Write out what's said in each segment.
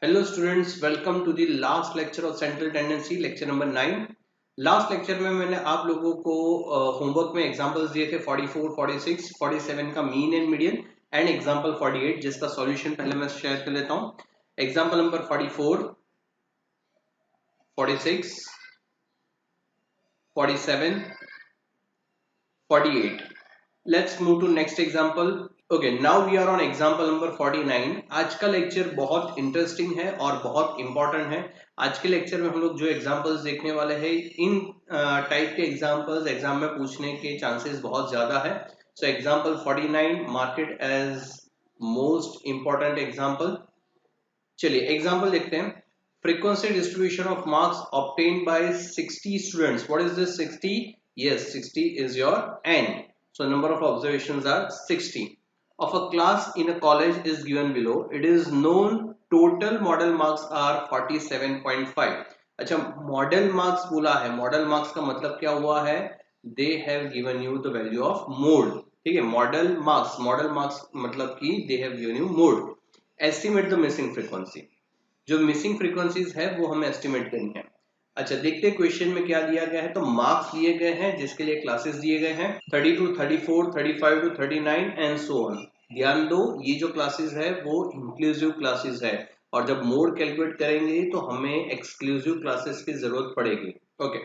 Hello students, welcome to the last lecture of Central Tendency, lecture number 9. Last lecture में मैंने आप लोगों को होमवर्क में एग्जांपल्स दिए थे 44, 46, 47 का mean and median and example 48 जिसका सॉल्यूशन पहले मैं शेयर कर लेता हूं. Example number 44, 46, 47, 48. Let's move to next example. Okay, now we are on example number 49. आज का लेक्चर बहुत इंटरेस्टिंग है और बहुत इंपॉर्टेंट है. आज के लेक्चर में हम लोग जो एग्जाम्पल्स देखने वाले हैं, इन टाइप के एग्जाम्पल्स एग्जाम में पूछने के चांसेस बहुत ज्यादा है. So example 49 marked as most important example. चलिए एग्जाम्पल देखते हैं. Frequency distribution of marks obtained by 60 students. What is this 60? Yes, 60 is your n. So number of observations are 60. Of a class in a college is given below. It is known total model marks are 47.5. अच्छा, model marks बोला है. Model marks का मतलब क्या हुआ है? दे have given you the value of mode. ठीक है, मॉडल मार्क्स मतलब कि दे have given you mode. Estimate the missing frequency. जो मिसिंग फ्रीक्वेंसीज है वो हमें एस्टिमेट करनी है. अच्छा, देखते हैं क्वेश्चन में क्या दिया गया है. तो मार्क्स दिए गए हैं जिसके लिए क्लासेस दिए गए हैं 30 to 34, 35 to 39 and so on. ध्यान दो, ये जो क्लासेस है वो इंक्लूसिव क्लासेस है और जब मोड कैलकुलेट करेंगे तो हमें एक्सक्लूसिव क्लासेस की जरूरत पड़ेगी. ओके,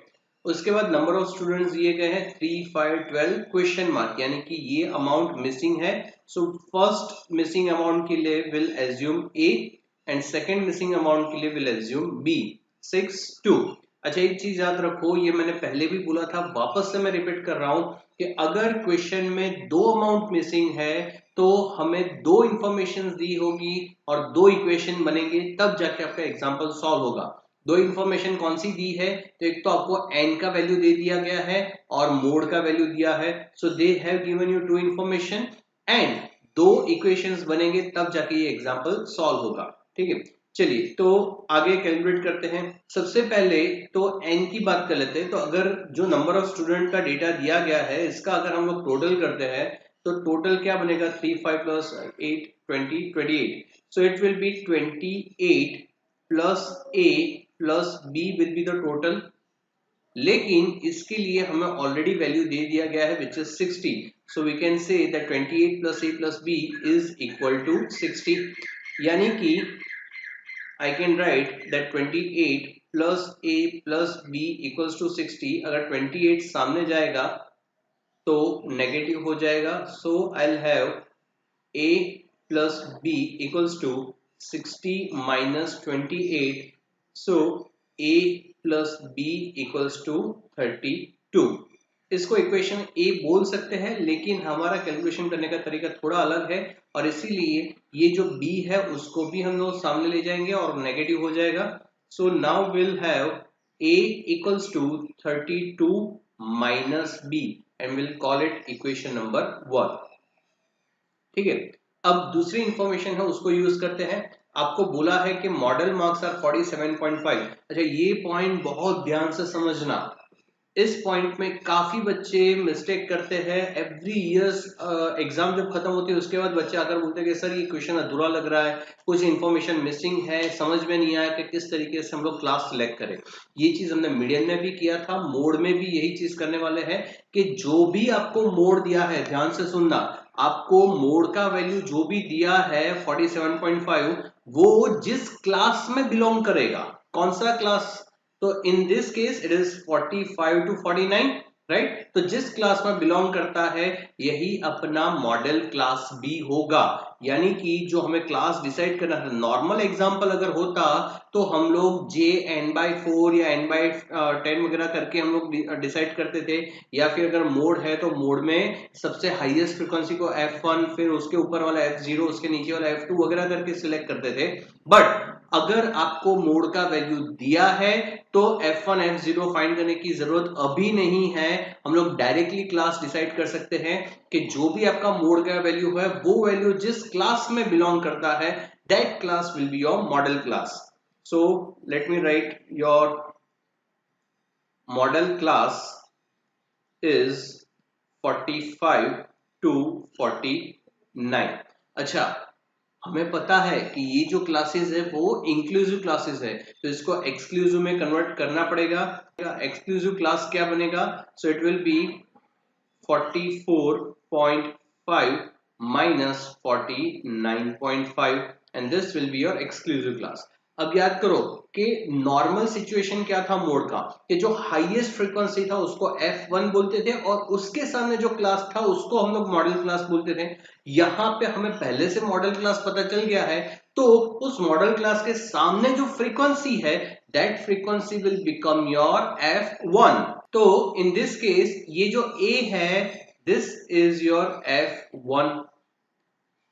उसके बाद नंबर ऑफ स्टूडेंट्स दिए गए हैं 3, 5, 12 क्वेश्चन मार्क, यानी कि ये अमाउंट मिसिंग है. सो फर्स्ट मिसिंग अमाउंट के लिए will assume A and second missing amount के लिए विल एज्यूम बी. 6, 2. अच्छा, एक चीज याद रखो, ये मैंने पहले भी बोला था, वापस से मैं रिपीट कर रहा हूं कि अगर क्वेश्चन में दो अमाउंट मिसिंग है तो हमें दो इंफॉर्मेशन दी होगी और दो इक्वेशन बनेंगे, तब जाके आपका एग्जांपल सॉल्व होगा. दो इंफॉर्मेशन कौन सी दी है? तो एक तो आपको n का वैल्यू दे दिया गया है और मोड का वैल्यू दिया है. So they have given you two information and दो इक्वेशंस बनेंगे, तब जाके ये एग्जांपल सॉल्व होगा. ठीक है, चलिए तो आगे कैलकुलेट करते हैं. सबसे पहले तो n की बात कर लेते हैं. तो अगर जो नंबर ऑफ स्टूडेंट का डेटा दिया गया है इसका अगर हम लोग टोटल करते हैं तो टोटल क्या बनेगा? 3, 5 plus 8, 20, 28. So it will B 28 plus a plus b will be the total. लेकिन इसके लिए हमें ऑलरेडी वैल्यू दे दिया गया है which is 60. So we can say that 28 plus a plus b is equal to 60. यानी कि I can write that 28 plus a plus b equals to 60. अगर 28 सामने जाएगा तो नेगेटिव हो जाएगा. So I'll have a plus b equals to 60 minus 28. So a plus b equals to 32. इसको equation ए बोल सकते हैं, लेकिन हमारा कैलकुलेशन करने का तरीका थोड़ा अलग है और इसीलिए ये जो b है उसको भी हम लोग सामने ले जाएंगे और नेगेटिव हो जाएगा. So now will have a equals to 32 minus b and will call it equation number 1. ठीक है, अब दूसरी इंफॉर्मेशन है उसको यूज करते हैं. आपको बोला है कि मॉडल मार्क्स आर 47.5. अच्छा, ये पॉइंट बहुत ध्यान से समझना. इस पॉइंट में काफी बच्चे मिस्टेक करते हैं. एवरी ईयर्स एग्जाम जब खत्म होती है उसके बाद बच्चे आकर बोलते हैं कि सर ये क्वेश्चन अधूरा लग रहा है, कुछ इंफॉर्मेशन मिसिंग है, समझ में नहीं आया कि किस तरीके से हम लोग क्लास सिलेक्ट करें. ये चीज हमने मीडियम में भी किया था, मोड में भी यही चीज करने वाले हैं कि जो भी आपको मोड दिया है, ध्यान से सुनना, आपको मोड का वैल्यू जो भी दिया है 47.5 वो जिस क्लास में बिलोंग करेगा. कौन सा क्लास? तो in this case it is 45 to 49, right. तो जिस क्लास में बिलोंग करता है यही अपना मॉडल क्लास भी होगा. यानी कि जो हमें क्लास डिसाइड करना है, नॉर्मल एग्जांपल अगर होता तो हम लोग जे n/4 या n/10 वगैरह करके हम लोग डिसाइड करते थे, या फिर अगर मोड है तो मोड में सबसे हाईएस्ट फ्रीक्वेंसी को f1, फिर उसके ऊपर वाला f0, उसके नीचे वाला f2 वगैरह करके सिलेक्ट करते थे. बट अगर आपको मोड का वैल्यू दिया है तो f1 f0 फाइंड करने की जरूरत अभी नहीं है. हम लोग डायरेक्टली क्लास डिसाइड कर सकते हैं कि जो भी आपका मोड का वैल्यू है वो वैल्यू जिस क्लास में बिलोंग करता है that class will be your modal class. So let me right your modal class is 45 to 49. अच्छा, हमें पता है कि ये जो क्लासेस है वो इंक्लूसिव क्लासेस है, तो इसको एक्सक्लूसिव में कन्वर्ट करना पड़ेगा। एक्सक्लूसिव क्लास क्या बनेगा? सो it will B 44.5 minus 49.5 and this will be your exclusive class। अब याद करो कि नॉर्मल सिचुएशन क्या था मोड का, कि जो हाईएस्ट फ्रीक्वेंसी था उसको F1 बोलते थे और उसके सामने जो क्लास था उसको हम लोग मॉडल क्लास बोलते थे। यहाँ पे हमें पहले से मॉडल क्लास पता चल गया है, तो उस मॉडल क्लास के सामने जो फ्रीक्वेंसी है that frequency will become your F1। तो इन दिस केस ये जो A है दिस इज योर F1।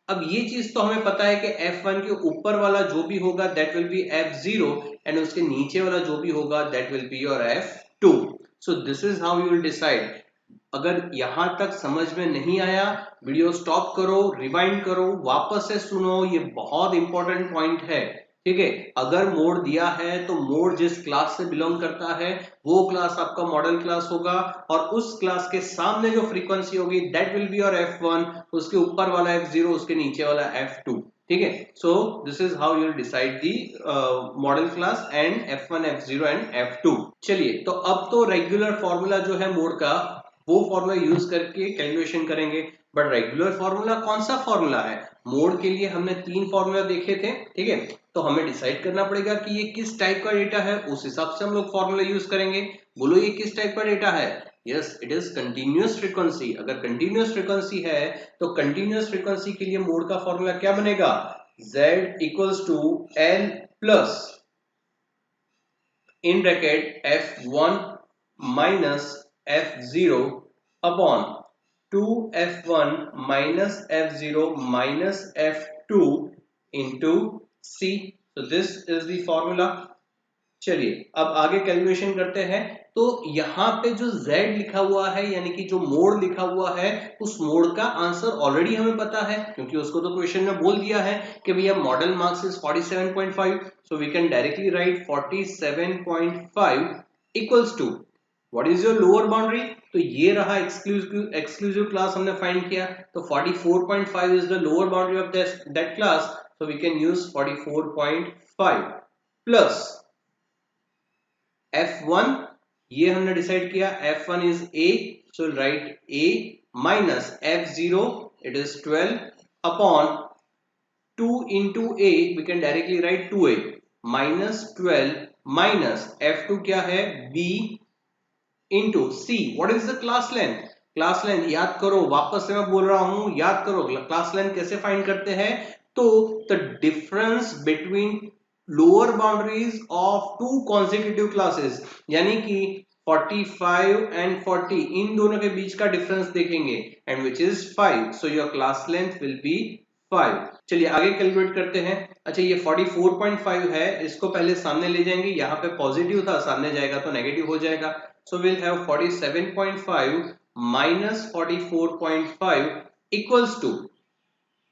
अब ये चीज तो हमें पता है कि F1 के ऊपर वाला जो भी होगा that will be F0 and उसके नीचे वाला जो भी होगा that will be your F2। So this is how you will decide. अगर यहां तक समझ में नहीं आया, वीडियो स्टॉप करो, रिवाइंड करो, वापस से सुनो, ये बहुत इंपॉर्टेंट पॉइंट है। ठीक है, अगर मोड दिया है तो मोड जिस क्लास से बिलोंग करता है वो क्लास आपका मॉडल क्लास होगा और उस क्लास के सामने जो फ्रीक्वेंसी होगी that will be your F1, उसके ऊपर वाला F0, उसके नीचे वाला F2। ठीक है, so this is how you decide the model class and F1, F0 and F2। चलिए, तो अब तो रेगुलर फॉर्मूला जो है मोड का वो फॉर्मूला यूज करके कैलकुलेशन करेंगे। बट रेगुलर फॉर्मूला कौन सा फॉर्मूला है? मोड के लिए हमने 3 फॉर्मूला देखे थे। ठीक है, तो हमें डिसाइड करना पड़ेगा कि ये किस टाइप का डेटा है, उस हिसाब से हम लोग फॉर्मूला यूज करेंगे। बोलो ये किस टाइप का डेटा है? Yes, it is continuous frequency. अगर कंटिन्यूअस फ्रीक्वेंसी है तो कंटिन्यूअस फ्रीक्वेंसी के लिए मोड का फॉर्मूला क्या बनेगा? Z equals to L plus in bracket F1 minus F0 upon 2F1 minus F0 minus F2 into C। तो दिस इज द फॉर्मूला। चलिए, अब आगे कैलकुलेशन करते हैं। तो यहाँ पे जो Z लिखा हुआ है यानी कि जो मोड लिखा हुआ है उस मोड का आंसर ऑलरेडी हमें पता है, क्योंकि उसको तो क्वेश्चन में बोल दिया है कि भैया modal marks is 47.5। So we can directly write 47.5 equals to what is your lower boundary? तो ये रहा एक्सक्लूसिव क्लास हमने फाइंड किया, तो 44.5 is the lower boundary of that class. So we can use 44.5 plus F1, ये हमने decide किया F1 is A, so write A minus F0 it is 12 upon 2 into A, we can directly write 2A minus 12 minus F2 क्या है? B into C. What is the class length? Class length याद करो, वापस से मैं बोल रहा हूं, याद करो क्लास लेंथ कैसे फाइंड करते हैं। तो the difference between lower boundaries of two consecutive classes, यानी कि 45 एंड 40 इन दोनों के बीच का डिफरेंस देखेंगे and which is 5। So your class length will be 5। चलिए आगे कैलकुलेट करते हैं। अच्छा, ये 44.5 है, इसको पहले सामने ले जाएंगे, यहाँ पे पॉजिटिव था, सामने जाएगा तो नेगेटिव हो जाएगा। So will have 47.5 minus 44.5 equals to,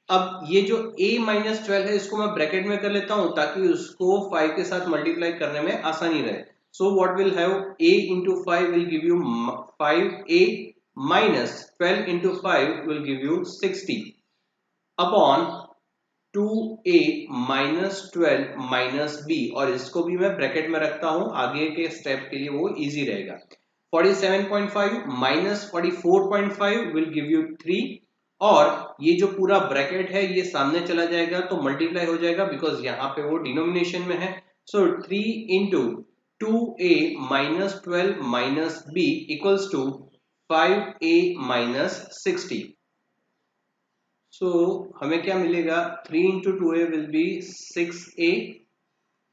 अब ये जो a माइनस 12 है इसको मैं ब्रैकेट में कर लेता हूं ताकि उसको 5 के साथ मल्टीप्लाई करने में आसानी रहे। So what will have a into 5 will give you 5a minus 12 into 5 will give you 60 upon 2a minus 12 minus b, और इसको भी मैं ब्रैकेट में रखता हूं, आगे के स्टेप के लिए वो इजी रहेगा। 47.5 minus 44.5 will give you 3, और ये जो पूरा ब्रैकेट है ये सामने चला जाएगा तो मल्टीप्लाई हो जाएगा बिकॉज यहाँ पे वो डिनोमिनेशन में है। सो 3 into 2a minus 12 minus b equals to 5a minus 60। सो हमें क्या मिलेगा? 3 into 2a will be 6a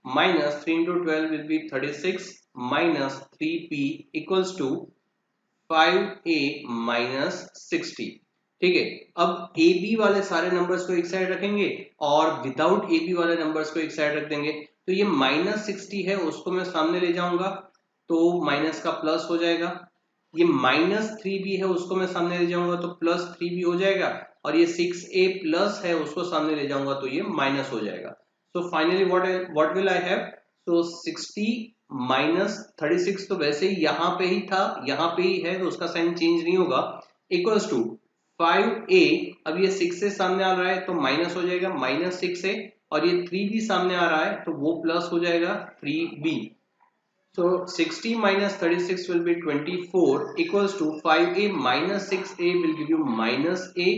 minus 3 into 12 will be 36 minus 3b equals to 5a minus 60। ठीक है, अब ए बी वाले सारे नंबर्स को एक साइड रखेंगे और विदाउट ए बी वाले नंबर्स को एक साइड रख देंगे। तो ये माइनस 60 है, उसको मैं सामने ले जाऊंगा तो माइनस का प्लस हो जाएगा। ये माइनस 3b है, उसको मैं सामने ले जाऊंगा तो प्लस 3b हो जाएगा, और ये 6a प्लस है उसको सामने ले जाऊंगा तो ये माइनस हो जाएगा। So finally what will I have? So 60 minus 36 तो वैसे ही यहाँ पे ही था, यहाँ पे ही है तो उसका साइन चेंज नहीं होगा, इक्वल्स टू 5a, अब ये 6 से सामने आ रहा है तो माइनस हो जाएगा -6a, और ये 3 भी सामने आ रहा है तो वो प्लस हो जाएगा 3b. So 60 minus 36 will be 24 equals to 5a minus 6a will give you minus a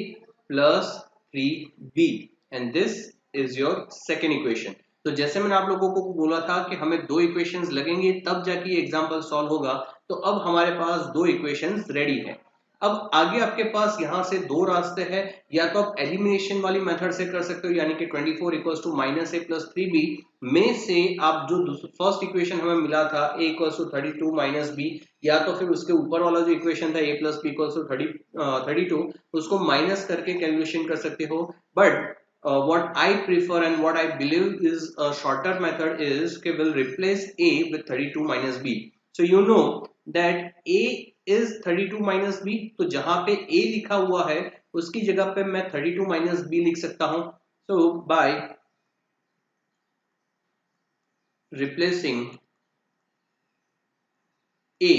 plus 3b, and this is your second equation. तो जैसे मैंने आप लोगों को बोला था कि हमें दो इक्वेशंस लगेंगे तब जाके ये एग्जांपल सॉल्व होगा, तो अब हमारे पास दो इक्वेशंस रेडी है. अब आगे आपके पास यहाँ से दो रास्ते हैं, या तो आप एलिमिनेशन वाली मेथड से कर सकते हो, यानी कि 24 equals to minus a plus 3b में से आप जो फर्स्ट इक्वेशन हमें मिला था a equals to 32 minus b, या तो फिर उसके ऊपर वाला जो इक्वेशन था a plus b equals to 32, उसको माइनस करके कैलकुलेशन कर सकते हो. But what I prefer and what I believe is a shorter method is कि will replace a with 32 minus b. So you know that a is 32 minus b, तो जहां पे a लिखा हुआ है उसकी जगह पे मैं 32 minus b लिख सकता हूं. So by replacing a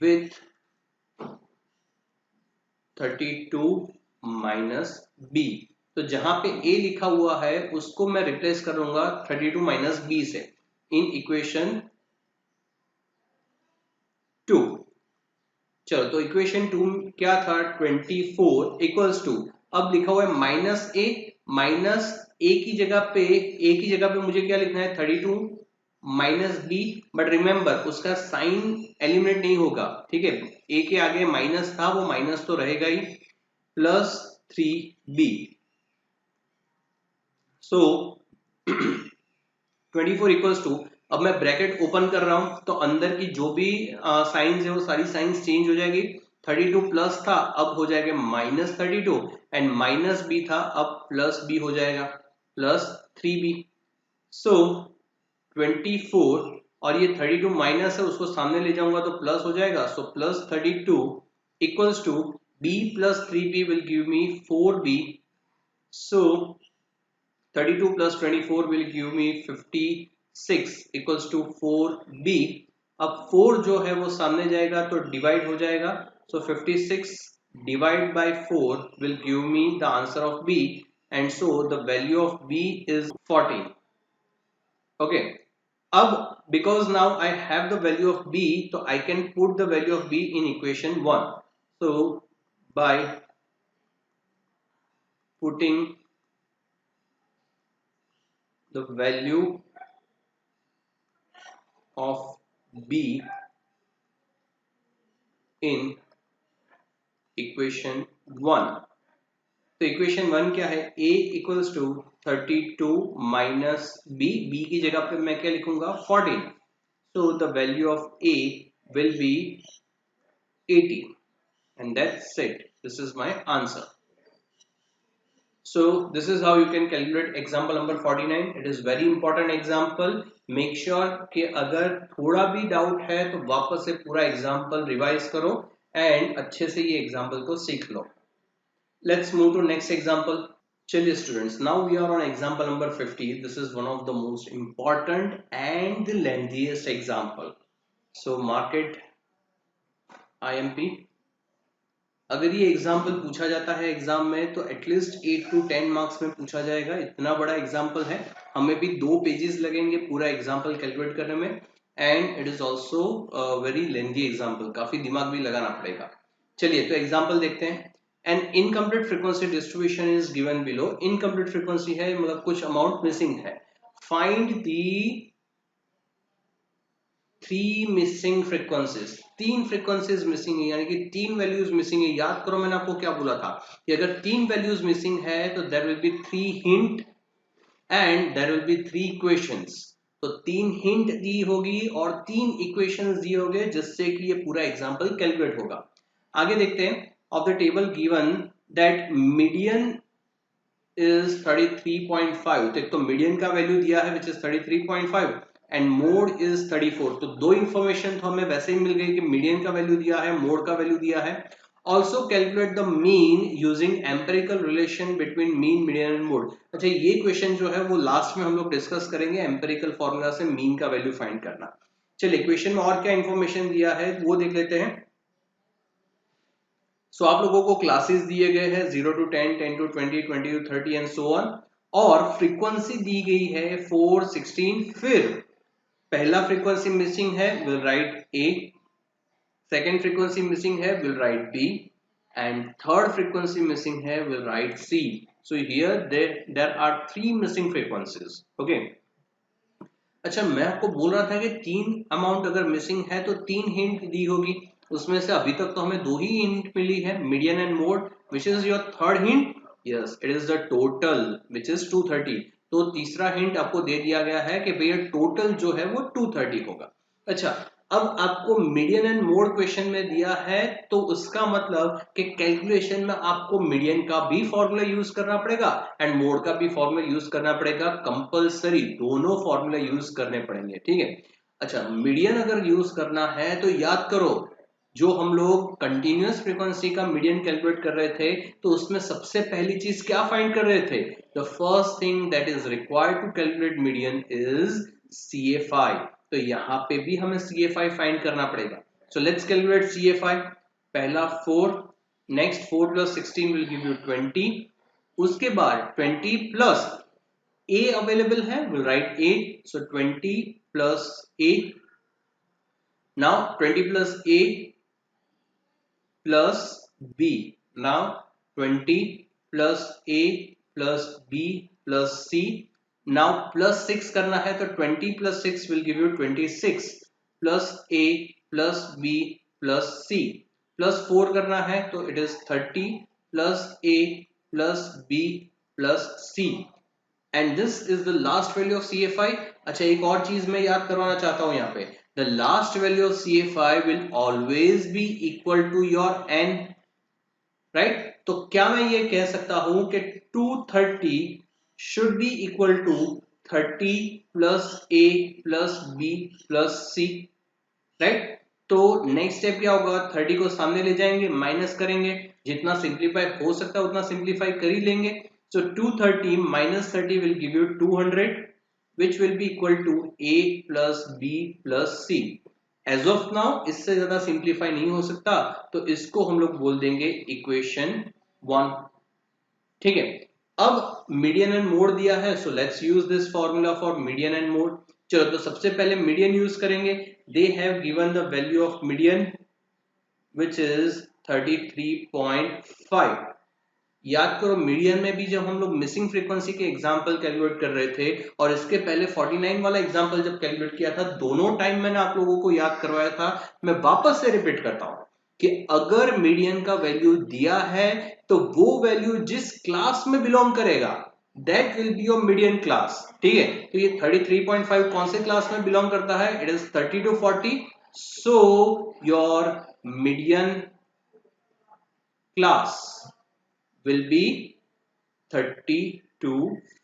with 32 minus b, तो जहां पे a लिखा हुआ है उसको मैं रिप्लेस करूंगा 32 minus b से इन इक्वेशन 2. चलो, तो इक्वेशन 2 क्या था, 24 इक्वल्स टू, अब लिखा हुआ है माइनस ए की जगह पे मुझे क्या लिखना है 32 माइनस बी, बट रिमेंबर उसका साइन एलिमिनेट नहीं होगा, ठीक है. ए के आगे माइनस था, वो माइनस तो रहेगा ही, plus 3b. So 24 equals to, अब मैं ब्रैकेट ओपन कर रहा हूं तो अंदर की जो भी साइंस है वो सारी साइंस चेंज हो जाएगी. 32 प्लस था अब हो जाएगा -32, एंड माइनस बी था अब प्लस बी हो जाएगा, प्लस 3b. सो 24 और ये 32 माइनस है उसको सामने ले जाऊंगा तो प्लस हो जाएगा, so plus 32 equals to b plus 3b will give me 4b. So 32 plus 24 will give me 56 equals to 4b. अब 4 जो है वो सामने जाएगा तो डिवाइड हो जाएगा, so 56 divide by 4 will give me the answer of b, and so the value of b is 14. Okay, अब because now I have the value of b, so I can put the value of b in equation 1. So by putting the value of b in equation 1, तो equation 1 क्या है, a equals to 32 minus b, b की जगह पे मैं क्या लिखूंगा 14, so the value of a will be 80, and that's it. This is my answer. So this is how you can calculate example number 49. It is very important example. Make sure कि अगर थोड़ा भी डाउट है तो वापस से पूरा example revise करो एंड अच्छे से ये एग्जाम्पल को सीख लो. Let's move to next example. चलिए students, now we are on example number 50. This is one of the most important and the lengthiest example. So mark it IMP. अगर ये example पूछा जाता है एग्जाम में तो एटलीस्ट 8 to 10 मार्क्स में पूछा जाएगा, इतना बड़ा एग्जाम्पल है. हमें भी 2 पेजेस लगेंगे पूरा एग्जाम्पल कैलकुलेट करने में, and it is also very lengthy example, काफी दिमाग भी लगाना पड़ेगा. चलिए तो एग्जाम्पल देखते हैं. N incomplete frequency distribution is given below. Incomplete frequency है मतलब कुछ अमाउंट मिसिंग है. Find the 3 missing frequencies. 3 frequencies missing है, यानी कि 3 वैल्यूज मिसिंग है. याद करो मैंने आपको क्या बोला था कि अगर 3 वैल्यूज मिसिंग है तो there will be 3 hint and there will be 3 equations. तो 3 हिंट दी होगी और 3 इक्वेशंस दिए होंगे जिससे कि ये पूरा एग्जांपल कैलकुलेट होगा. आगे देखते हैं. Of the table given that median is 33.5, तो एक तो मीडियन का वैल्यू दिया है which is 33.5 and mode is 34. तो दो इंफॉर्मेशन तो हमें वैसे ही मिल गई कि मीडियन का वैल्यू दिया है, मोड का वैल्यू दिया है. Also calculate the mean using empirical relation between mean, median and mode. अच्छा, ये क्वेश्चन जो है वो लास्ट में हम लोग डिस्कस करेंगे, एम्पेरिकल फॉर्मूला से मीन का वैल्यू फाइंड करना. चलिए क्वेश्चन में और क्या इंफॉर्मेशन दिया है वो देख लेते हैं. सो आप लोगों को क्लासेस दिए गए हैं 0 to 10, 10 to 20, 20 to 30 and so on, और फ्रीक्वेंसी दी गई है 4, 16। फिर पहला फ्रीक्वेंसी मिसिंग है, will write A, second frequency missing है, will write B, and third frequency missing है, will write C. So here there are 3 missing frequencies. Okay, अच्छा मैं आपको बोल रहा था कि 3 अमाउंट अगर मिसिंग है तो 3 हिंट दी होगी, उसमें से अभी तक तो हमें 2 ही हिंट मिली है, median and mode, which is your third hint. Yes, it is the total which is 230। तो तीसरा हिंट आपको दे दिया गया है कि भैया टोटल जो है वो 230 होगा। अच्छा, अब आपको मीडियन एंड मोड क्वेश्चन में दिया है, तो उसका मतलब कि कैलकुलेशन में आपको मीडियन का भी फॉर्मूला यूज करना पड़ेगा एंड मोड का भी फॉर्मूला यूज करना पड़ेगा, कंपलसरी दोनों फॉर्मूला यूज करने पड़ेंगे, ठीक है। अच्छा, मीडियन अगर यूज करना है तो याद करो, जो हम लोग कंटिन्यूअस फ्रीक्वेंसी का मीडियन कैलकुलेट कर रहे थे, तो उसमें सबसे पहली चीज क्या फाइंड कर रहे थे, the first thing that is required to calculate median is CFI। तो यहाँ पे भी हमें CFI फाइंड करना पड़ेगा। So let's calculate CFI। पहला 4, next 4 plus 16 will give you 20, उसके बाद 20 प्लस A अवेलेबल है, will right 8, so 20 plus A, now 20 plus A plus B, now 20 plus A plus B plus C, now plus 6 करना है तो 20 plus 6 will give you 26 plus A plus B plus C, plus 4 करना है तो it is 30 plus A plus B plus C, and this is the last value of CFI। अच्छा, एक और चीज मैं याद करवाना चाहता हूं यहाँ पे, the last value of CFI will always be equal to your N, right? तो क्या मैं ये कह सकता हूं कि 230 should be equal to 30 plus A plus B plus C, right? तो नेक्स्ट स्टेप क्या होगा, 30 को सामने ले जाएंगे, माइनस करेंगे, जितना सिंप्लीफाई हो सकता है उतना सिंप्लीफाई कर ही लेंगे। सो 230 minus 30 will give you 200, which will be equal to A plus B plus C। As of now इससे ज्यादा सिंप्लीफाई नहीं हो सकता, तो इसको हम लोग बोल देंगे इक्वेशन 1, ठीक है। अब मीडियन एंड मोड दिया है, so let's use this formula for median and mode. चलो, तो सबसे पहले मीडियन यूज करेंगे। दे have given the value of median which is 33.5। याद करो, मीडियन में भी जब हम लोग मिसिंग फ्रीक्वेंसी के एग्जांपल कैलकुलेट कर रहे थे और इसके पहले 49 वाला एग्जांपल जब कैलकुलेट किया था, दोनों टाइम मैंने आप लोगों को याद करवाया था। मैं वापस से रिपीट करता हूं कि अगर मीडियन का वैल्यू दिया है तो वो वैल्यू जिस क्लास में बिलोंग करेगा that will be your median class, ठीक है। तो ये 33.5 कौन से क्लास में बिलोंग करता है, it is 30 to 40। So your median class will be 30 to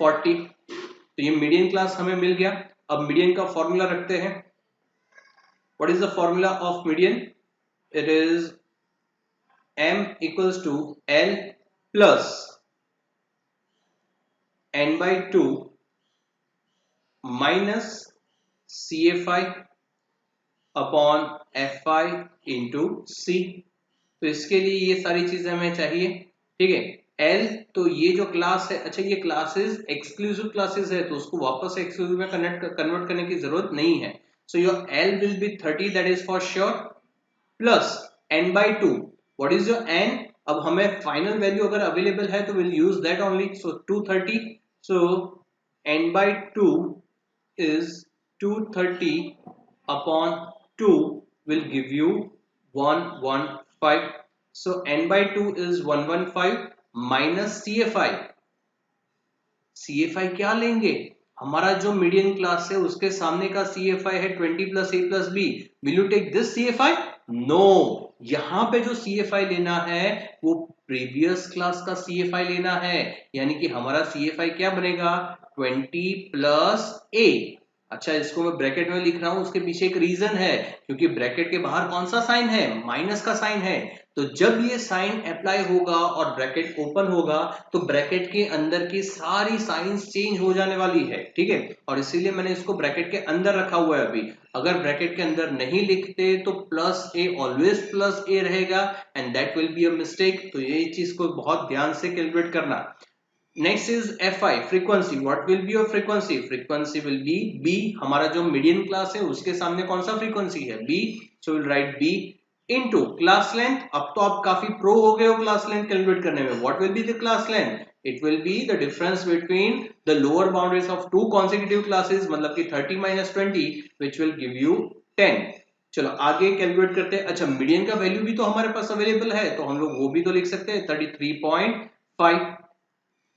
40। तो ये मीडियन क्लास हमें मिल गया। अब मीडियन का फॉर्मूला रखते हैं। What is the formula of median, it is m equals to L plus n by 2 minus CFI upon FI into C। तो इसके लिए ये सारी चीजें हमें चाहिए, ठीक है। L, तो ये जो क्लास है, अच्छा ये क्लासेस एक्सक्लूसिव क्लासेस है, तो उसको वापस एक्सक्लूसिव में कन्वर्ट करने की जरूरत नहीं है। So your L will be 30, that is for sure, plus n by 2। What is your n, अब हमें फाइनल वैल्यू अगर अवेलेबल है तो will use that only. So 230, so n by 2 is 230 upon 2 will give you 115। so n by 2 is 115 minus CFI। CFI क्या लेंगे, हमारा जो median class है उसके सामने का CFI है 20 plus A plus B। Will you take this CFI, no, यहां पे जो CFI लेना है वो प्रीवियस क्लास का CFI लेना है, यानी कि हमारा CFI क्या बनेगा, 20 plus A। अच्छा, इसको मैं ब्रैकेट में लिख रहा हूं, उसके पीछे एक रीजन है, क्योंकि ब्रैकेट के बाहर कौन सा साइन है, माइनस का साइन है। तो जब ये साइन अप्लाई होगा और ब्रैकेट ओपन होगा तो ब्रैकेट के अंदर की सारी साइंस चेंज हो जाने वाली है, ठीक है। और इसीलिए मैंने इसको ब्रैकेट के अंदर रखा हुआ है। अभी अगर ब्रैकेट के अंदर नहीं लिखते तो प्लस ए ऑलवेज प्लस ए रहेगा and that will be a mistake. तो ये चीज को बहुत ध्यान से कैलकुलेट करना। Next is fi frequency. What will be your frequency? Frequency will be b। हमारा जो मीडियन क्लास है उसके सामने कौन सा फ्रीक्वेंसी है? b। So will write b into class length. अब तो आप काफी प्रो हो गए हो क्लास लेंथ कैलकुलेट करने में। What will be the class length? It will be the difference between the lower boundaries of two consecutive classes, मतलब कि 30 minus 20 which will give you 10। चलो आगे कैलकुलेट करते हैं। अच्छा, मीडियन का वैल्यू भी तो हमारे पास अवेलेबल है तो हम लोग वो भी तो लिख सकते हैं, 33.5।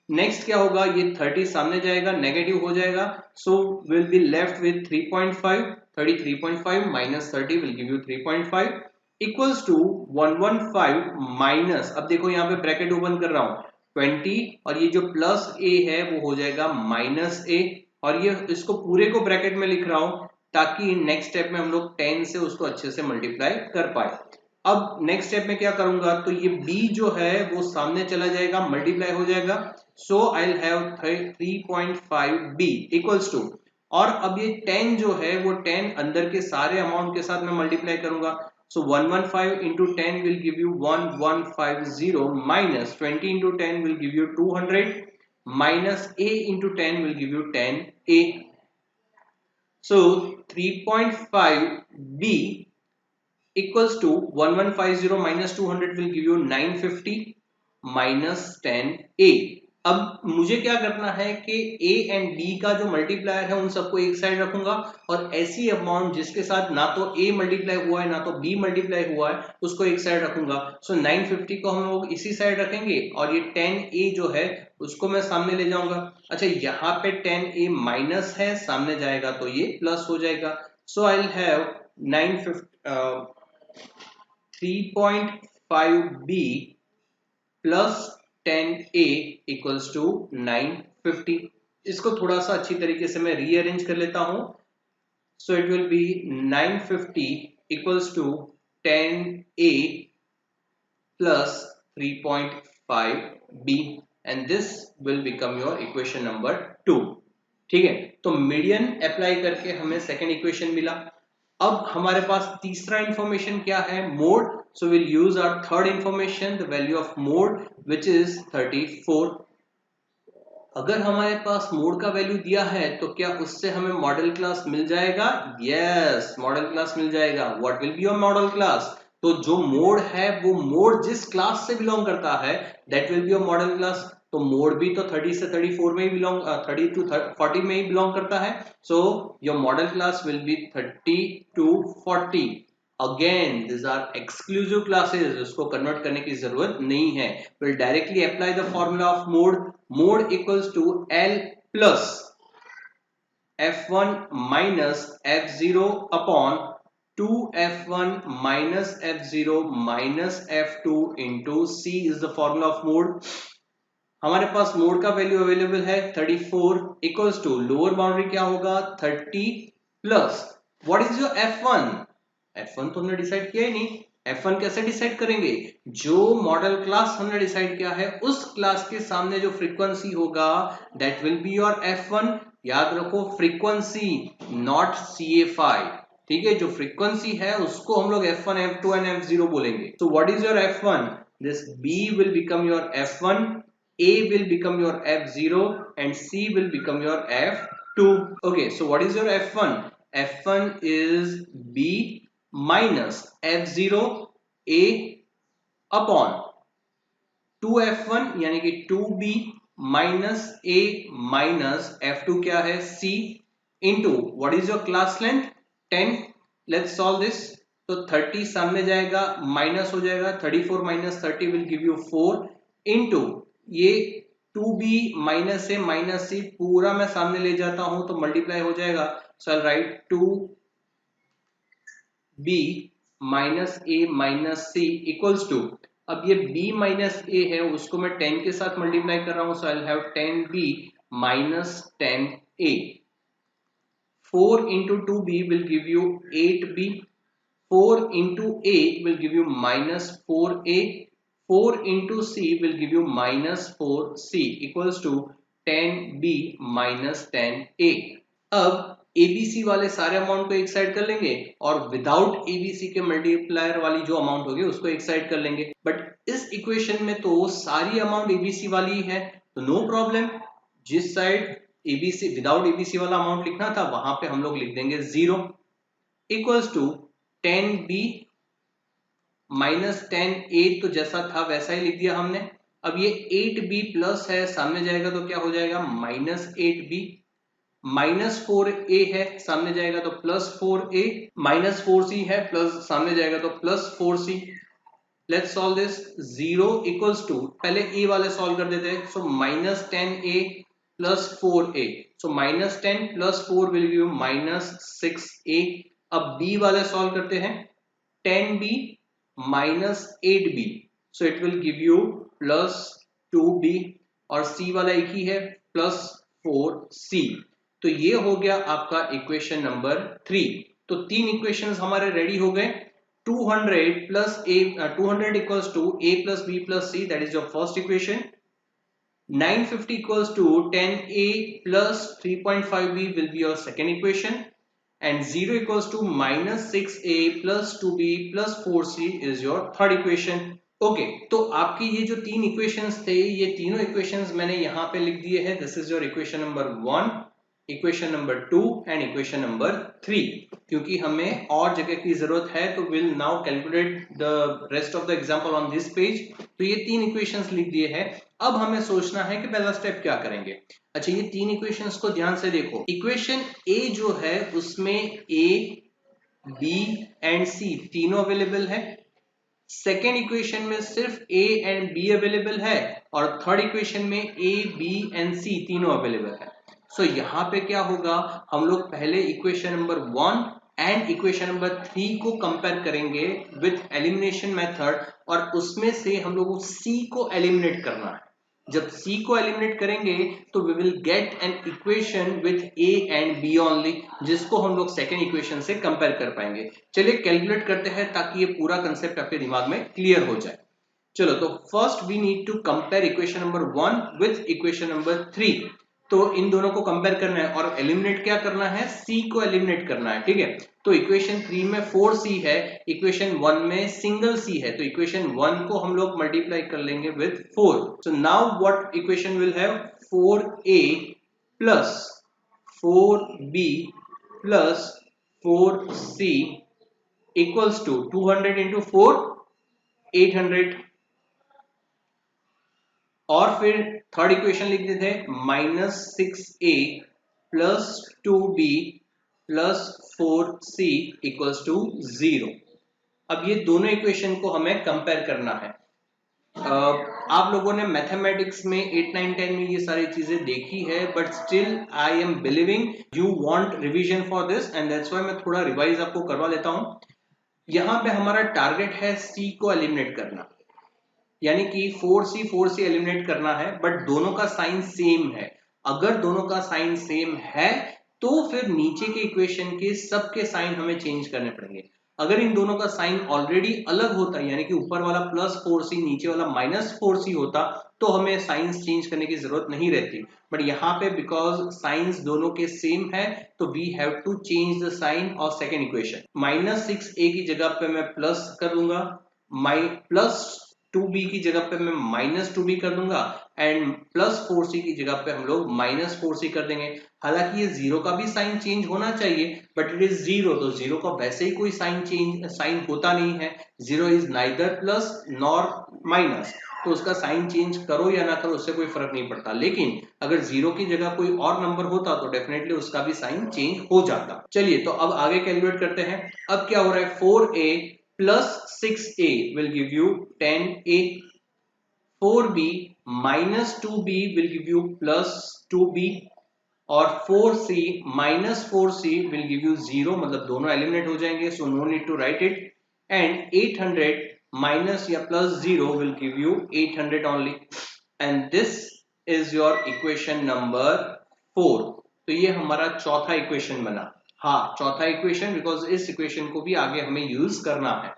नेक्स्ट क्या होगा? ये 30 सामने जाएगा, नेगेटिव हो जाएगा, so will be left with 3.5। 33.5 minus 30 will give you 3.5 equals to 115 minus, अब देखो यहाँ पे ब्रैकेट ओपन कर रहा हूं, 20 और ये जो प्लस ए है वो हो जाएगा माइनस ए, और ये इसको पूरे को ब्रैकेट में लिख रहा हूं ताकि नेक्स्ट स्टेप में हम लोग 10 से उसको अच्छे से मल्टीप्लाई कर पाए। अब नेक्स्ट स्टेप में क्या करूंगा, तो ये b जो है वो सामने चला जाएगा, मल्टीप्लाई हो जाएगा, so I will have 3.5b equals to, और अब ये 10 जो है वो 10 अंदर के सारे अमाउंट के साथ मैं मल्टीप्लाई करूंगा, सो 115 into 10 will give you 1150 minus 20 into 10 will give you 200 minus a into 10 will give you 10a. So 3.5b equals to 1150 minus 200 will give you 950 minus 10a. अब मुझे क्या करना है कि a एंड b का जो मल्टीप्लायर है उन सबको एक साइड रखूंगा और ऐसी अमाउंट जिसके साथ ना तो a मल्टीप्लाई हुआ है ना तो b मल्टीप्लाई हुआ है उसको एक साइड रखूंगा। सो 950 को हम लोग इसी साइड रखेंगे और ये 10a जो है उसको मैं सामने ले जाऊंगा। अच्छा, यहाँ पे 10a माइनस है, सामने जाएगा तो ये प्लस हो जाएगा। So I will have 3.5b plus 10a equals to 950। इसको थोड़ा सा अच्छी तरीके से मैं रीअरेंज कर लेता हूं। So it will be 950 equals to 10a plus 3.5b and this will become your equation number 2। ठीक है, तो मीडियन अप्लाई करके हमें सेकेंड इक्वेशन मिला। अब हमारे पास तीसरा इंफॉर्मेशन क्या है? Mode. So will use our third information, the value of mode which is 34। अगर हमारे पास मोड का वैल्यू दिया है तो क्या उससे हमें मॉडल क्लास मिल जाएगा? यस, मॉडल क्लास मिल जाएगा। What will be your modal class? तो जो मोड है वो मोड जिस क्लास से बिलोंग करता है that will be your modal class. तो मोड भी तो 30 से 34 में ही बिलोंग 30 टू 40 में ही बिलोंग करता है। So your modal class will be 30 to 40। Again this are exclusive classes, इसको कन्वर्ट करने की जरूरत नहीं है। Will directly apply the formula of mode. Mode equals to L plus f1 minus f0 upon 2f1 minus f0 minus f2 into c is the formula of mode। हमारे पास mode का value available है 34 equals to lower boundary क्या होगा 30 plus what is your f1? f1 तो हमने decide किया ही नहीं। f1 कैसे डिसाइड करेंगे? जो मॉडल क्लास हमने डिसाइड किया है उस क्लास के सामने जो फ्रीक्वेंसी होगा that will be your f1। याद रखो फ्रीक्वेंसी नॉट CA5, ठीक है। जो फ्रीक्वेंसी है उसको हम लोग f1 f2 एंड f0 बोलेंगे। तो what is your f1? This b will become your f1, A will become your f0 and C will become your f2। okay, so what is your f1? f1 is b minus f0 A upon 2f1 यानी कि 2b minus A minus f2 क्या है C into what is your class length 10। let's solve this। तो 30 सामने जाएगा, minus हो जाएगा, 34 minus 30 will give you 4 into ये 2b माइनस से माइनस सी पूरा मैं सामने ले जाता हूं तो मल्टीप्लाई हो जाएगा। So I write 2b minus A minus C equals to, अब ये b माइनस ए है उसको मैं 10 के साथ मल्टीप्लाई कर रहा हूं। So I have 10b minus 10a। 4 into 2b will give you 8b। 4 into A will give you minus 4A. 4 into C will give you minus 4C equals to 10B minus 10A. अब ABC वाले सारे amount को एक side कर लेंगे और without ABC के multiplier वाली जो अमाउंट होगी उसको एक साइड कर लेंगे। बट इस इक्वेशन में तो सारी अमाउंट ABC वाली है, तो नो प्रॉब्लम। जिस साइड ABC विदाउट ABC वाला अमाउंट लिखना था वहां पे हम लोग लिख देंगे 0 equals to 10B minus 10A, तो जैसा था वैसा ही लिख दिया हमने। अब ये 8B प्लस है, सामने जाएगा तो क्या हो जाएगा माइनस 8B। माइनस 4A है, सामने जाएगा तो प्लस 4A। माइनस 4C है, प्लस सामने जाएगा तो plus 4C। Let's solve this. 0 equals to, पहले A वाले सॉल्व कर देते हैं। So minus 10A plus 4A, so minus 10 plus 4 will give minus 6A। अब B वाले सॉल्व करते हैं। 10B minus 8B, so it will give you plus 2B, और C वाला एक ही है plus 4C। तो ये हो गया आपका इक्वेशन नंबर 3। तो तीन इक्वेशंस हमारे रेडी हो गए। 200 plus A 200 equals to A plus B plus C, that is your first equation. 950 equals to 10A plus 3.5B will be your second equation. And 0 equals to minus 6A plus 2B plus 4C is your third equation. Okay, तो आपकी ये जो तीन equations थे, ये तीनों equations मैंने यहाँ पे लिख दिए हैं। This is your equation number 1, equation number 2 and equation number 3। क्योंकि हमें और जगह की जरूरत है तो will now calculate the rest of the example on this page. तो ये तीन इक्वेशंस लिख दिए हैं। अब हमें सोचना है कि पहला स्टेप क्या करेंगे। अच्छा, ये तीन इक्वेशंस को ध्यान से देखो। इक्वेशन ए जो है उसमें ए, बी एंड सी तीनों अवेलेबल है। सेकेंड इक्वेशन में सिर्फ ए एंड बी अवेलेबल है, और थर्ड इक्वेशन में ए, बी एंड सी तीनों अवेलेबल है। सो यहाँ पे क्या होगा, हम लोग पहले equation number 1 and equation number 3 को कंपेयर करेंगे विथ एलिमिनेशन मेथड, और उसमें से हम लोग को सी को एलिमिनेट करना है। जब C को एलिमिनेट करेंगे तो we will get an equation with A and B only, जिसको हम लोग सेकेंड इक्वेशन से कंपेयर कर पाएंगे। चलिए कैलकुलेट करते हैं ताकि ये पूरा कंसेप्ट आपके दिमाग में क्लियर हो जाए। चलो, तो first we need to compare equation number 1 with equation number 3। तो इन दोनों को कंपेयर करना है और एलिमिनेट क्या करना है, C को एलिमिनेट करना है। ठीक है, तो इक्वेशन 3 में 4C है, इक्वेशन 1 में सिंगल C है, तो इक्वेशन 1 को हम लोग मल्टीप्लाई कर लेंगे with 4। So now what equation will have 4A plus 4B plus 4C equals to 200 into 4 800। और फिर थर्ड इक्वेशन लिख देते हैं minus 6A plus 2B plus 4C equals to 0। अब ये दोनों इक्वेशन को हमें कंपेयर करना है। आप लोगों ने मैथमेटिक्स में 8, 9, 10 में ये सारी चीजें देखी है, but still I am believing you want revision for this, and that's why मैं थोड़ा रिवाइज आपको करवा लेता हूं। यहाँ पे हमारा टारगेट है C को एलिमिनेट करना, यानी कि 4C एलिमिनेट करना है, बट दोनों का साइन सेम है। अगर दोनों का साइन सेम है तो फिर नीचे के इक्वेशन के सबके साइन हमें चेंज करने पड़ेंगे। अगर इन दोनों का साइन ऑलरेडी अलग होता, यानी कि ऊपर वाला प्लस 4C नीचे वाला माइनस 4C होता, तो हमें साइंस चेंज करने की जरूरत नहीं रहती। बट यहाँ पे बिकॉज साइंस दोनों के सेम है, तो we have to change the sign of second equation. Minus 6A की जगह पे मैं प्लस कर दूंगा, प्लस 2B की जगह पे मैं माइनस 2B कर दूंगा, एंड प्लस 4C की जगह पे हम लोग माइनस 4C कर देंगे। हालांकि ये जीरो का भी साइन चेंज होना चाहिए, बट इट इज जीरो, तो जीरो का वैसे ही कोई साइन होता नहीं है। Zero is neither plus nor minus, तो उसका साइन चेंज करो या ना करो उससे कोई फर्क नहीं पड़ता। लेकिन अगर जीरो की जगह कोई और नंबर होता तो डेफिनेटली उसका भी साइन चेंज हो जाता। चलिए, तो अब आगे कैलकुलेट करते हैं। अब क्या हो रहा है, 4A plus 6A will give you 10A, 4B minus 2B will give you plus 2B, और 4C minus 4C will give you 0, मतलब दोनों एलिमिनेट हो जाएंगे, so no need to write it, and 800 minus या plus 0 will give you 800 only, and this is your equation number 4। तो ये हमारा चौथा इक्वेशन बना। हाँ, चौथा इक्वेशन, बिकॉज इस इक्वेशन को भी आगे हमें यूज करना है।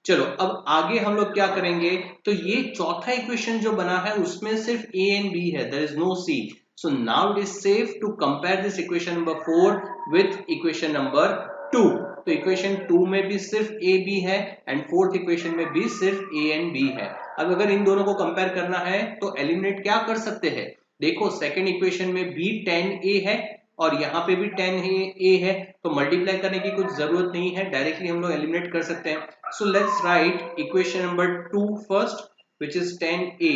चलो अब आगे हम लोग क्या करेंगे, तो ये चौथा इक्वेशन जो बना है उसमें सिर्फ a एंड b है, there is no c। So now it is safe to compare this equation number 4 with equation number 2। तो इक्वेशन 2 में भी सिर्फ a b है एंड फोर्थ इक्वेशन में भी सिर्फ a एंड b है। अब अगर इन दोनों को कंपेयर करना है तो एलिमिनेट क्या कर सकते हैं, देखो सेकेंड इक्वेशन में भी 10a है और यहाँ पे भी 10a है, तो मल्टीप्लाई करने की कुछ जरूरत नहीं है, डायरेक्टली हम लोग एलिमिनेट कर सकते हैं। सो let's right equation number 2 first, which is 10a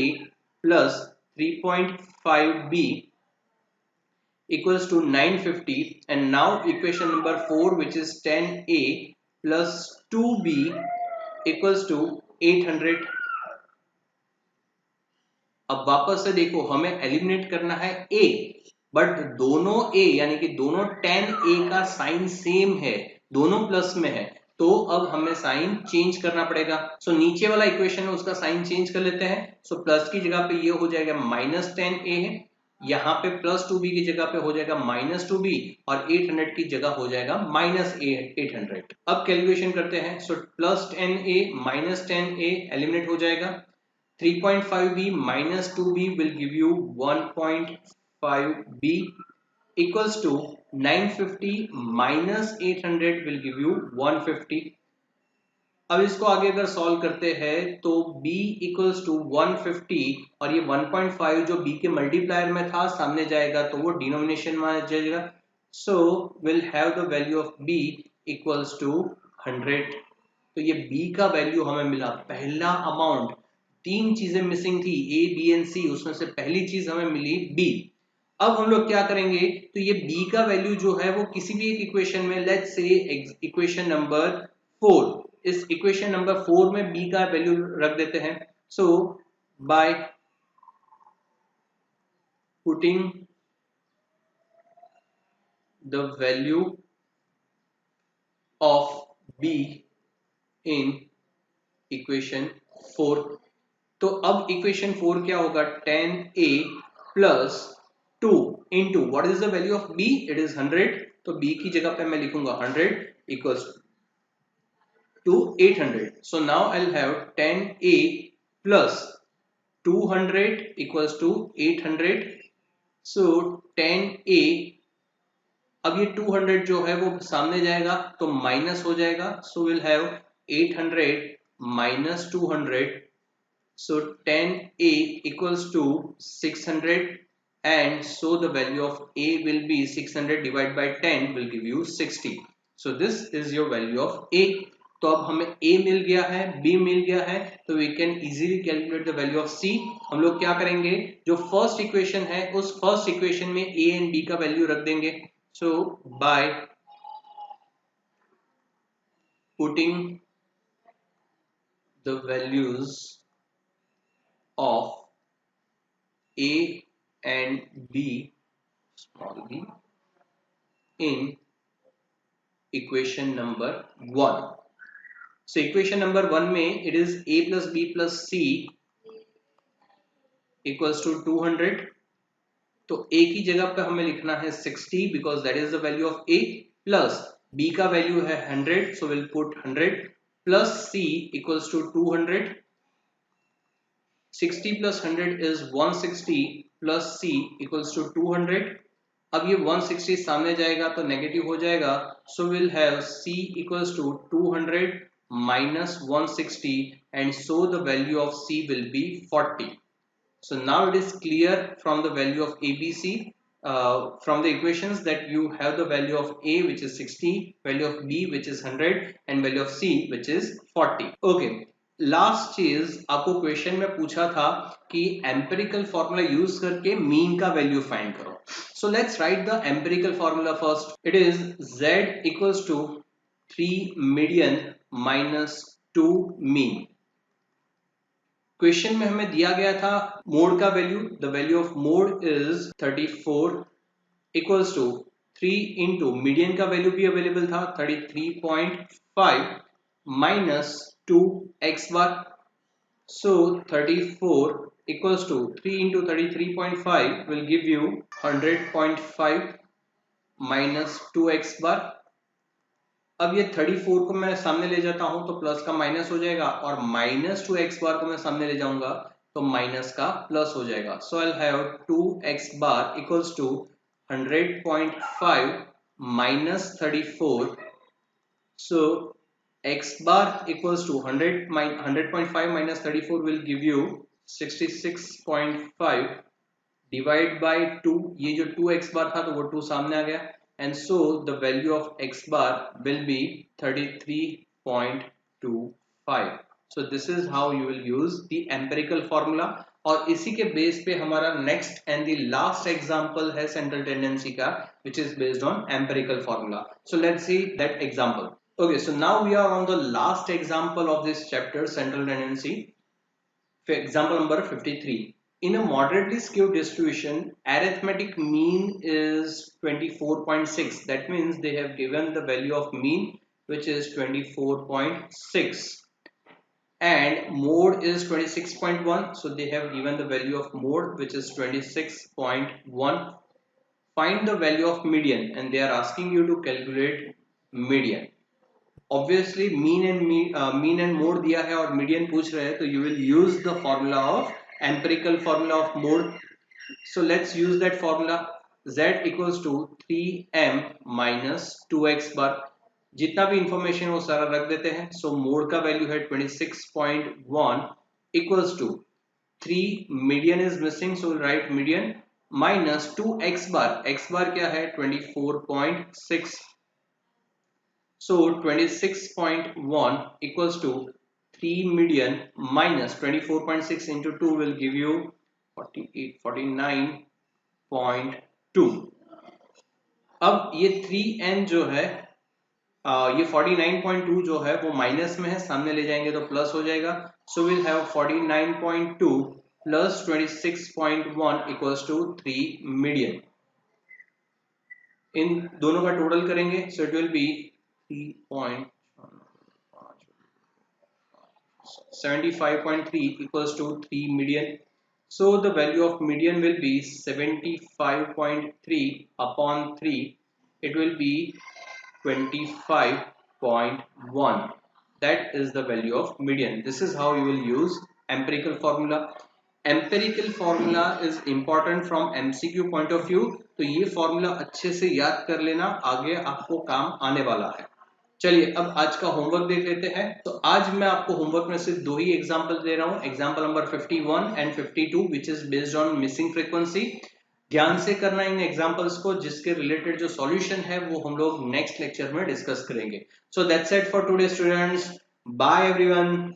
plus 3.5b equals to 950, and now equation number 4 which is 10a plus 2b equals to 800। अब वापस से देखो हमें एलिमिनेट करना है a, बट दोनों a यानी कि दोनों 10a का साइन सेम है, दोनों प्लस में है, तो अब हमें साइन चेंज करना पड़ेगा। सो नीचे वाला इक्वेशन है उसका साइन चेंज कर लेते हैं। सो प्लस की जगह पे ये हो जाएगा -10a है, यहाँ पे प्लस 2b की जगह पे हो जाएगा -2b और 800 की जगह हो जाएगा -800। अब कैलकुलेशन करते हैं। सो +10a -10a एलिमिनेट हो जाएगा, 3.5b minus 2b will give you 1.5b equals to 950 minus 800 will give you 150। अब इसको आगे अगर सॉल्व करते हैं तो b equals to 150 और ये 1.5 जो b के मल्टीप्लायर में था सामने जाएगा तो वो डिनोमिनेशन में आ जाएगा। So will have the value of b equals to 100। तो ये b का वैल्यू हमें मिला, पहला अमाउंट। तीन चीजें मिसिंग थी a b एंड c, उसमें से पहली चीज हमें मिली b। अब हम लोग क्या करेंगे, तो ये b का वैल्यू जो है वो किसी भी एक इक्वेशन में, लेट्स से इक्वेशन नंबर 4, इस इक्वेशन नंबर 4 में b का वैल्यू रख देते हैं। So by putting the value of b in equation 4, तो अब इक्वेशन 4 क्या होगा, 10a plus 2 into what is the value of b, it is 100। तो b की जगह पे मैं लिखूंगा 100 equals to 800। So now I will have 10a plus 200 equals to 800। सो 10a, अब ये 200 जो है वो सामने जाएगा तो माइनस हो जाएगा। So will have 800 minus 200। So 10a equals to 600, and so the value of a will be 600 divided by 10 will give you 60. So this is your value of a। तो अब हमें a मिल गया है, b मिल गया है, तो we can easily calculate the value of c। हम लोग क्या करेंगे, जो फर्स्ट इक्वेशन है उस फर्स्ट इक्वेशन में a एंड b का वैल्यू रख देंगे। So by putting the values of a and b, small b, in equation number 1। so equation number 1 में it is a plus b plus c equals to 200। तो a की जगह पे हमें लिखना है 60 because that is the value of a, plus b का value है 100, so we'll put 100 plus c equals to 200। 60 plus 100 is 160 plus c equals to 200। अब ये 160 सामने जाएगा तो नेगेटिव हो जाएगा। So will have c equals to 200 minus 160, and so the value of c will be 40। So now it is clear from the value of ABC, from the equations, that you have the value of A which is 60, value of B which is 100, and value of C which is 40। Okay, last चीज आपको question में पूछा था कि empirical formula use करके mean का value find करो। So let's write the empirical formula first. It is z equals to 3 median minus 2 mean. Question में हमें दिया गया था मोड का value, the value of mode is 34 equals to 3 into median का वैल्यू भी अवेलेबल था 33.5 माइनस 2 एक्स बार। सो 34 equals to 3 into 33.5 will give you 100.5 minus 2x bar। अब ये 34 को मैं सामने ले जाता हूं तो प्लस का माइनस हो जाएगा, और माइनस 2x बार को मैं सामने ले जाऊंगा तो माइनस का प्लस हो जाएगा. So I have 2x bar equals to 100.5 minus 34. So x bar equals to 100.5 minus 34 will give you 66.5 divide by 2. ये जो 2x बार था तो वो 2 सामने आ गया, and so the value of x bar will be 33.25. So this is how you will use the empirical formula. और इसी के बेस पे हमारा next and the last example है सेंट्रल टेंडेंसी का, which is based on empirical formula. So let's see that example. Okay, so now we are on the last example of this chapter, central tendency. For example number 53. In a moderately skewed distribution, arithmetic mean is 24.6. That means they have given the value of mean, which is 24.6. And mode is 26.1. So they have given the value of mode, which is 26.1. Find the value of median, and they are asking you to calculate median. Obviously mean and mode दिया है और median पूछ रहे हैं, तो you will use the formula of empirical formula of mode. So let's use that formula. Z equals to 3m minus 2x bar. जितना भी information वो सारा रख देते हैं. So mode का वैल्यू है 26.1 equals to 3. median is missing, so we'll write median minus 2x bar. x bar क्या है 24.6. So 26.1 equals to 3 median minus 24.6 into 2 will give you 49.2. अब ये 3n जो है ये 49.2 जो है वो माइनस में है, सामने ले जाएंगे तो प्लस हो जाएगा. So will have 49.2 plus 26.1 equals to 3 median. इन दोनों का टोटल करेंगे, so it will be 75.3 equals to 3 median. So the value of median will be 75.3 upon 3. It will be 25.1. That is the value of median. This is how you will use empirical formula. Empirical formula is important from MCQ point of view. तो ये formula अच्छे से याद कर लेना, आगे आपको काम आने वाला है. चलिए अब आज का होमवर्क देख लेते हैं. तो आज मैं आपको होमवर्क में सिर्फ दो ही एग्जांपल दे रहा हूं, example number 51 and 52, which is based on missing frequency. ध्यान से करना इन एग्जांपल्स को, जिसके रिलेटेड जो सॉल्यूशन है वो हम लोग नेक्स्ट लेक्चर में डिस्कस करेंगे. So that's it for today students. Bye everyone.